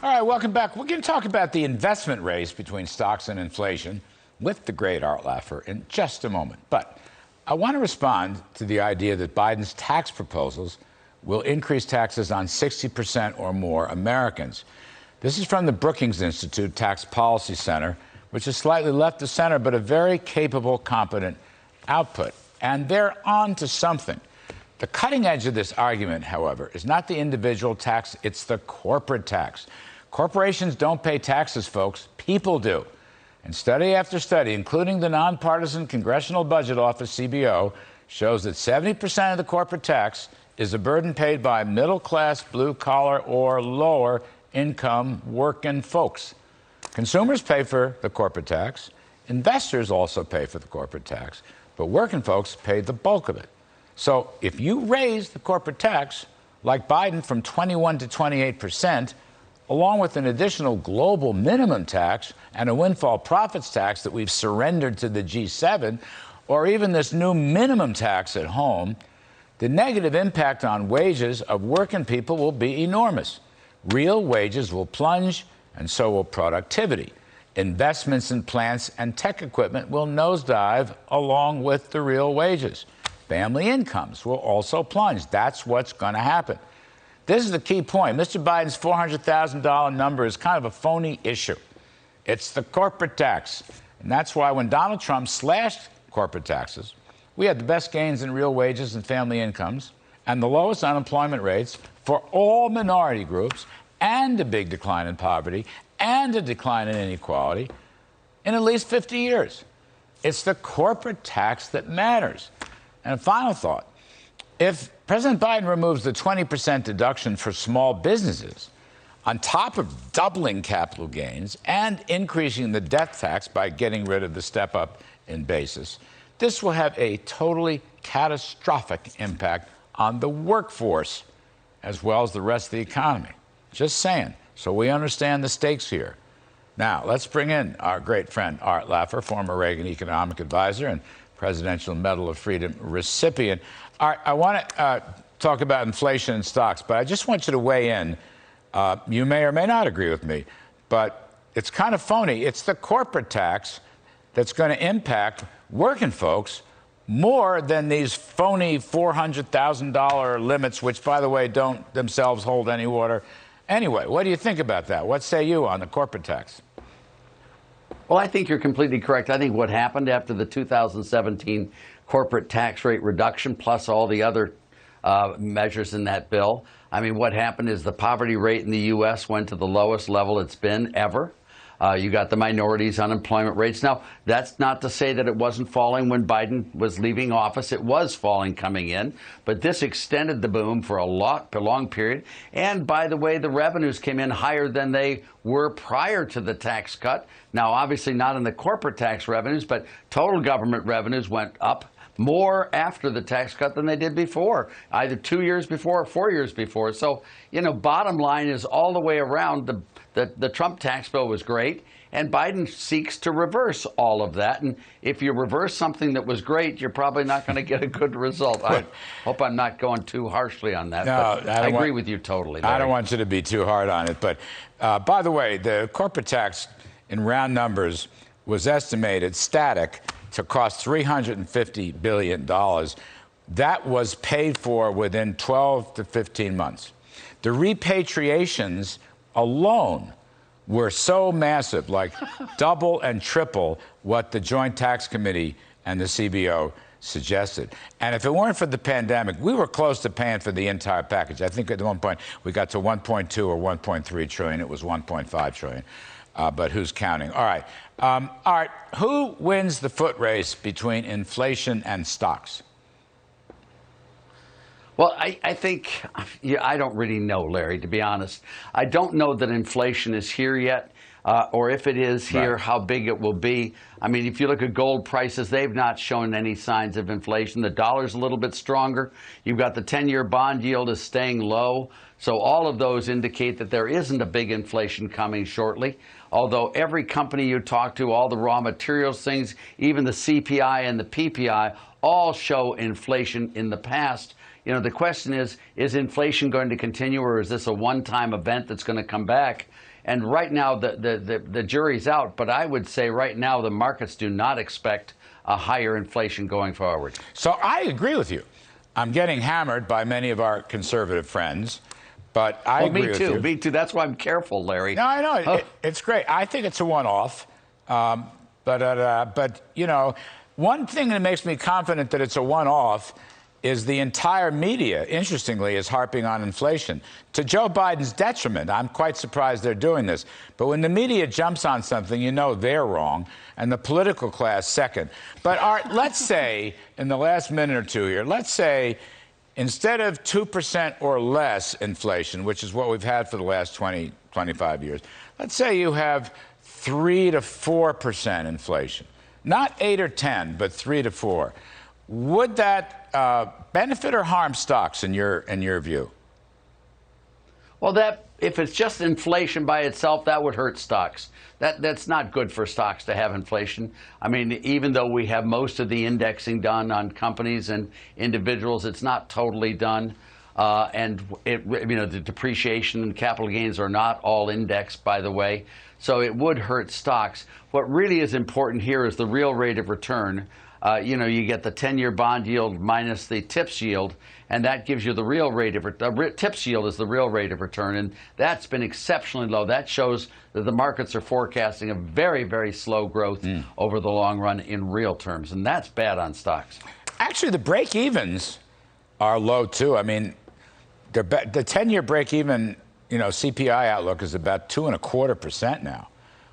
All right, welcome back. We're going to talk about the investment race between stocks and inflation with the great Art Laffer in just a moment. But I want to respond to the idea that Biden's tax proposals will increase taxes on 60% or more Americans. This is from the Brookings Institute Tax Policy Center, which is slightly left of center, but a very capable, competent output. And they're on to something. The cutting edge of this argument, however, is not the individual tax, it's the corporate tax. Corporations don't pay taxes, folks. People do. And study after study, including the nonpartisan Congressional Budget Office, CBO, shows that 70% of the corporate tax is a burden paid by middle-class, blue-collar, or lower-income working folks. Consumers pay for the corporate tax. Investors also pay for the corporate tax. But working folks pay the bulk of it. So if you raise the corporate tax, like Biden, from 21 to 28%, along with an additional global minimum tax and a windfall profits tax that we've surrendered to the G7, or even this new minimum tax at home, the negative impact on wages of working people will be enormous. Real wages will plunge, and so will productivity. Investments in plants and tech equipment will nosedive along with the real wages. Family incomes will also plunge. That's what's going to happen. This is the key point. Mr. Biden's $400,000 number is kind of a phony issue. It's the corporate tax. And that's why when Donald Trump slashed corporate taxes, we had the best gains in real wages and family incomes and the lowest unemployment rates for all minority groups, and a big decline in poverty and a decline in inequality in at least 50 years. It's the corporate tax that matters. And a final thought. If President Biden removes the 20% deduction for small businesses, on top of doubling capital gains and increasing the death tax by getting rid of the step up in basis, this will have a totally catastrophic impact on the workforce as well as the rest of the economy. Just saying. So we understand the stakes here. Now, let's bring in our great friend, Art Laffer, former Reagan economic advisor and Presidential Medal of Freedom recipient. Art, I want to talk about inflation and stocks, but I just want you to weigh in. You may or may not agree with me, but it's kind of phony. It's the corporate tax that's going to impact working folks more than these phony $400,000 limits, which, by the way, don't themselves hold any water. Anyway, what do you think about that? What say you on the corporate tax? Well, I think you're completely correct. I think what happened after the 2017 corporate tax rate reduction, plus all the other measures in that bill, I mean, what happened is the poverty rate in the U.S. went to the lowest level it's been ever. You got the minorities' unemployment rates. Now, that's not to say that it wasn't falling when Biden was leaving office. It was falling coming in. But this extended the boom for a long period. And by the way, the revenues came in higher than they were prior to the tax cut. Now, obviously not in the corporate tax revenues, but total government revenues went up more after the tax cut than they did before, either 2 years before or 4 years before. So, you know, bottom line is all the way around, the Trump tax bill was great, and Biden seeks to reverse all of that. And if you reverse something that was great, you're probably not going to get a good result. I hope I'm not going too harshly on that. No, but I agree with you totally, Larry. I don't want you to be too hard on it. But by the way, the corporate tax in round numbers was estimated static to cost $350 billion. That was paid for within 12 to 15 months. The repatriations alone were so massive, like double and triple what the Joint Tax Committee and the CBO suggested. And if it weren't for the pandemic, we were close to paying for the entire package. I think at one point we got to 1.2 or 1.3 trillion. It was 1.5 trillion. But who's counting? All right. Art, who wins the foot race between inflation and stocks? Well, I think, I don't really know, Larry, to be honest. I don't know that inflation is here yet, or if it is here, right, how big it will be. I mean, if you look at gold prices, they've not shown any signs of inflation. The dollar's a little bit stronger. You've got the 10-year bond yield is staying low. So all of those indicate that there isn't a big inflation coming shortly. Although every company you talk to, all the raw materials things, even the CPI and the PPI, all show inflation in the past. The question is inflation going to continue, or is this a one-time event that's going to come back? And right now, the jury's out. But I would say right now, the markets do not expect a higher inflation going forward. So I agree with you. I'm getting hammered by many of our conservative friends, but I agree with you. Me too. That's why I'm careful, Larry. No, I know. It's great. I think it's a one-off. But one thing that makes me confident that it's a one-off is the entire media, interestingly, is harping on inflation. To Joe Biden's detriment, I'm quite surprised they're doing this. But when the media jumps on something, they're wrong, and the political class second. But Art, let's say, in the last minute or two here, let's say instead of 2% or less inflation, which is what we've had for the last 20, 25 years, let's say you have 3 to 4% inflation. Not 8 or 10, but 3 to 4. Would that benefit or harm stocks in your view? Well, if it's just inflation by itself, that would hurt stocks. That's not good for stocks to have inflation. I mean, even though we have most of the indexing done on companies and individuals, it's not totally done. And the depreciation and capital gains are not all indexed, by the way. So it would hurt stocks. What really is important here is the real rate of return. You get the 10-year bond yield minus the TIPS yield, and that gives you the real rate of return. TIPS yield is the real rate of return, and that's been exceptionally low. That shows that the markets are forecasting a very, very slow growth over the long run in real terms, and that's bad on stocks. Actually, the break-evens are low, too. I mean, the 10-year break-even, CPI outlook is about 2.25% now,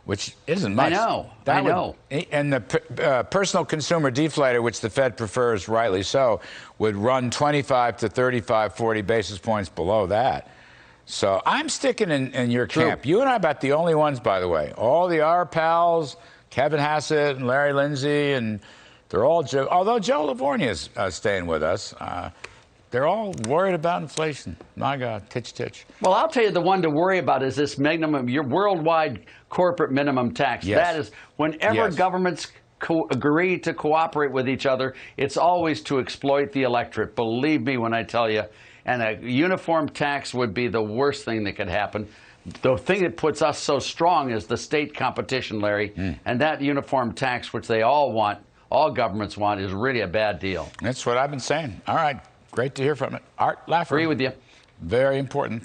which isn't much. I know. And the personal consumer deflator, which the Fed prefers, rightly so, would run 25 to 35, 40 basis points below that. So I'm sticking in your camp. You and I are about the only ones, by the way. All our pals, Kevin Hassett and Larry Lindsay, and they're all, although Joe Livornia's staying with us, they're all worried about inflation. My God, titch. Well, I'll tell you, the one to worry about is this your worldwide corporate minimum tax. Yes. That is, whenever governments agree to cooperate with each other, it's always to exploit the electorate. Believe me when I tell you. And a uniform tax would be the worst thing that could happen. The thing that puts us so strong is the state competition, Larry. And that uniform tax, which they all governments want, is really a bad deal. That's what I've been saying. All right. Great to hear from it. Art Laffer. Agree with you. Very important.